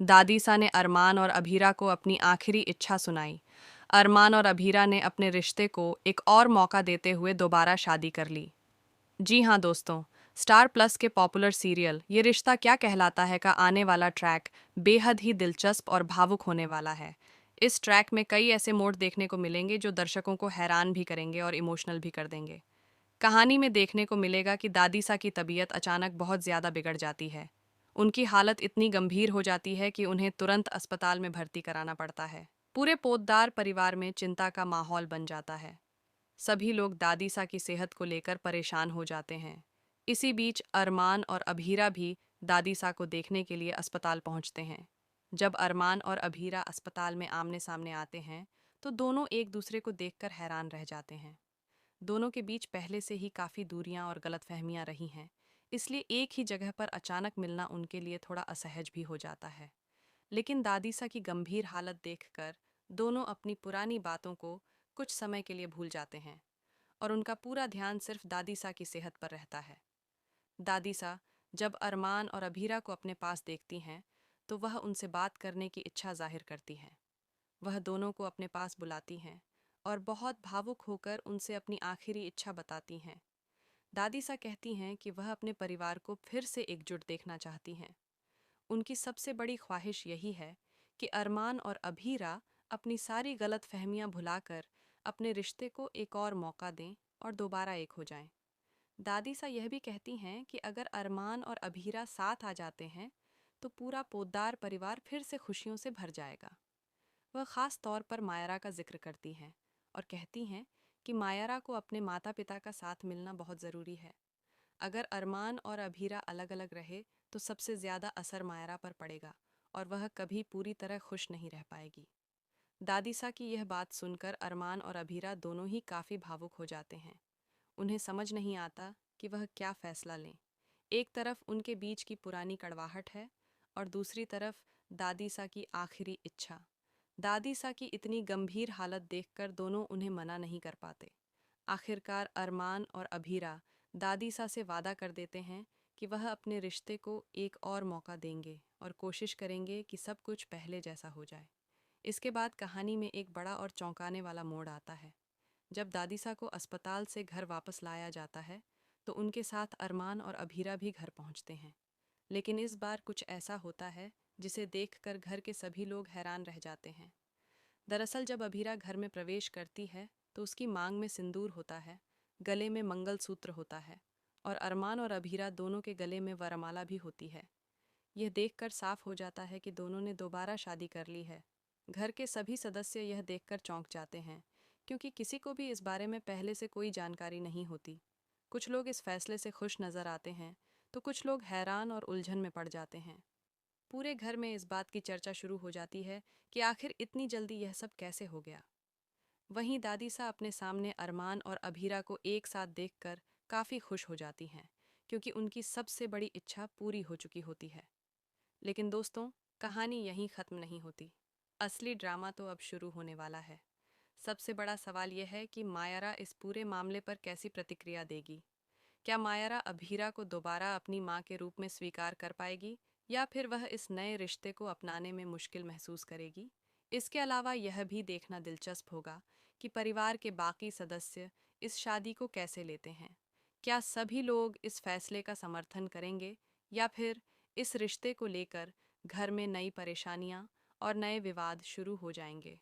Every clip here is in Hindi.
दादीसा ने अरमान और अभीरा को अपनी आखिरी इच्छा सुनाई। अरमान और अभीरा ने अपने रिश्ते को एक और मौका देते हुए दोबारा शादी कर ली। जी हाँ दोस्तों, स्टार प्लस के पॉपुलर सीरियल ये रिश्ता क्या कहलाता है का आने वाला ट्रैक बेहद ही दिलचस्प और भावुक होने वाला है। इस ट्रैक में कई ऐसे मोड़ देखने को मिलेंगे जो दर्शकों को हैरान भी करेंगे और इमोशनल भी कर देंगे। कहानी में देखने को मिलेगा कि दादीसा की तबीयत अचानक बहुत ज्यादा बिगड़ जाती है। उनकी हालत इतनी गंभीर हो जाती है कि उन्हें तुरंत अस्पताल में भर्ती कराना पड़ता है। पूरे पोद्दार परिवार में चिंता का माहौल बन जाता है। सभी लोग दादीसा की सेहत को लेकर परेशान हो जाते हैं। इसी बीच अरमान और अभीरा भी दादीसा को देखने के लिए अस्पताल पहुंचते हैं। जब अरमान और अभीरा अस्पताल में आमने सामने आते हैं तो दोनों एक दूसरे को देखकर हैरान रह जाते हैं। दोनों के बीच पहले से ही काफ़ी दूरियां और गलतफहमियां रही हैं, इसलिए एक ही जगह पर अचानक मिलना उनके लिए थोड़ा असहज भी हो जाता है। लेकिन दादीसा की गंभीर हालत देखकर दोनों अपनी पुरानी बातों को कुछ समय के लिए भूल जाते हैं और उनका पूरा ध्यान सिर्फ दादीसा की सेहत पर रहता है। दादीसा जब अरमान और अभीरा को अपने पास देखती हैं तो वह उनसे बात करने की इच्छा जाहिर करती हैं। वह दोनों को अपने पास बुलाती हैं और बहुत भावुक होकर उनसे अपनी आखिरी इच्छा बताती हैं। दादीसा कहती हैं कि वह अपने परिवार को फिर से एकजुट देखना चाहती हैं। उनकी सबसे बड़ी ख्वाहिश यही है कि अरमान और अभीरा अपनी सारी गलत फहमियाँ भुलाकर अपने रिश्ते को एक और मौका दें और दोबारा एक हो जाएं। दादीसा यह भी कहती हैं कि अगर अरमान और अभीरा साथ आ जाते हैं तो पूरा पोद्दार परिवार फिर से खुशियों से भर जाएगा। वह खास तौर पर मायरा का जिक्र करती हैं और कहती हैं कि मायरा को अपने माता पिता का साथ मिलना बहुत ज़रूरी है। अगर अरमान और अभीरा अलग अलग रहे तो सबसे ज़्यादा असर मायरा पर पड़ेगा और वह कभी पूरी तरह खुश नहीं रह पाएगी। दादीसा की यह बात सुनकर अरमान और अभीरा दोनों ही काफ़ी भावुक हो जाते हैं। उन्हें समझ नहीं आता कि वह क्या फैसला लें। एक तरफ उनके बीच की पुरानी कड़वाहट है और दूसरी तरफ दादीसा की आखिरी इच्छा। दादीसा की इतनी गंभीर हालत देखकर दोनों उन्हें मना नहीं कर पाते। आखिरकार अरमान और अभीरा दादीसा से वादा कर देते हैं कि वह अपने रिश्ते को एक और मौका देंगे और कोशिश करेंगे कि सब कुछ पहले जैसा हो जाए। इसके बाद कहानी में एक बड़ा और चौंकाने वाला मोड़ आता है। जब दादीसा को अस्पताल से घर वापस लाया जाता है तो उनके साथ अरमान और अभीरा भी घर पहुंचते हैं। लेकिन इस बार कुछ ऐसा होता है जिसे देखकर घर के सभी लोग हैरान रह जाते हैं। दरअसल जब अभीरा घर में प्रवेश करती है तो उसकी मांग में सिंदूर होता है, गले में मंगलसूत्र होता है और अरमान और अभीरा दोनों के गले में वरमाला भी होती है। यह देखकर साफ हो जाता है कि दोनों ने दोबारा शादी कर ली है। घर के सभी सदस्य यह देखकर चौंक जाते हैं क्योंकि किसी को भी इस बारे में पहले से कोई जानकारी नहीं होती। कुछ लोग इस फैसले से खुश नजर आते हैं तो कुछ लोग हैरान और उलझन में पड़ जाते हैं। पूरे घर में इस बात की चर्चा शुरू हो जाती है कि आखिर इतनी जल्दी यह सब कैसे हो गया। वहीं दादीसा अपने सामने अरमान और अभीरा को एक साथ देखकर काफ़ी खुश हो जाती हैं क्योंकि उनकी सबसे बड़ी इच्छा पूरी हो चुकी होती है। लेकिन दोस्तों, कहानी यहीं ख़त्म नहीं होती। असली ड्रामा तो अब शुरू होने वाला है। सबसे बड़ा सवाल यह है कि मायरा इस पूरे मामले पर कैसी प्रतिक्रिया देगी। क्या मायरा अभीरा को दोबारा अपनी माँ के रूप में स्वीकार कर पाएगी या फिर वह इस नए रिश्ते को अपनाने में मुश्किल महसूस करेगी। इसके अलावा यह भी देखना दिलचस्प होगा कि परिवार के बाकी सदस्य इस शादी को कैसे लेते हैं। क्या सभी लोग इस फैसले का समर्थन करेंगे या फिर इस रिश्ते को लेकर घर में नई परेशानियां और नए विवाद शुरू हो जाएंगे।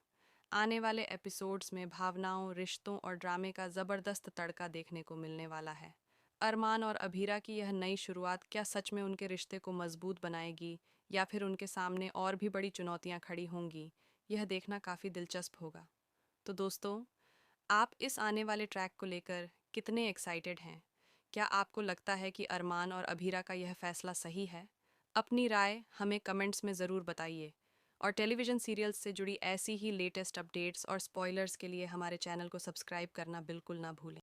आने वाले एपिसोड्स में भावनाओं, रिश्तों और ड्रामे का ज़बरदस्त तड़का देखने को मिलने वाला है। अरमान और अभीरा की यह नई शुरुआत क्या सच में उनके रिश्ते को मजबूत बनाएगी या फिर उनके सामने और भी बड़ी चुनौतियां खड़ी होंगी, यह देखना काफ़ी दिलचस्प होगा। तो दोस्तों, आप इस आने वाले ट्रैक को लेकर कितने एक्साइटेड हैं? क्या आपको लगता है कि अरमान और अभीरा का यह फैसला सही है? अपनी राय हमें कमेंट्स में ज़रूर बताइए और टेलीविज़न सीरियल्स से जुड़ी ऐसी ही लेटेस्ट अपडेट्स और स्पॉयलर्स के लिए हमारे चैनल को सब्सक्राइब करना बिल्कुल ना भूलें।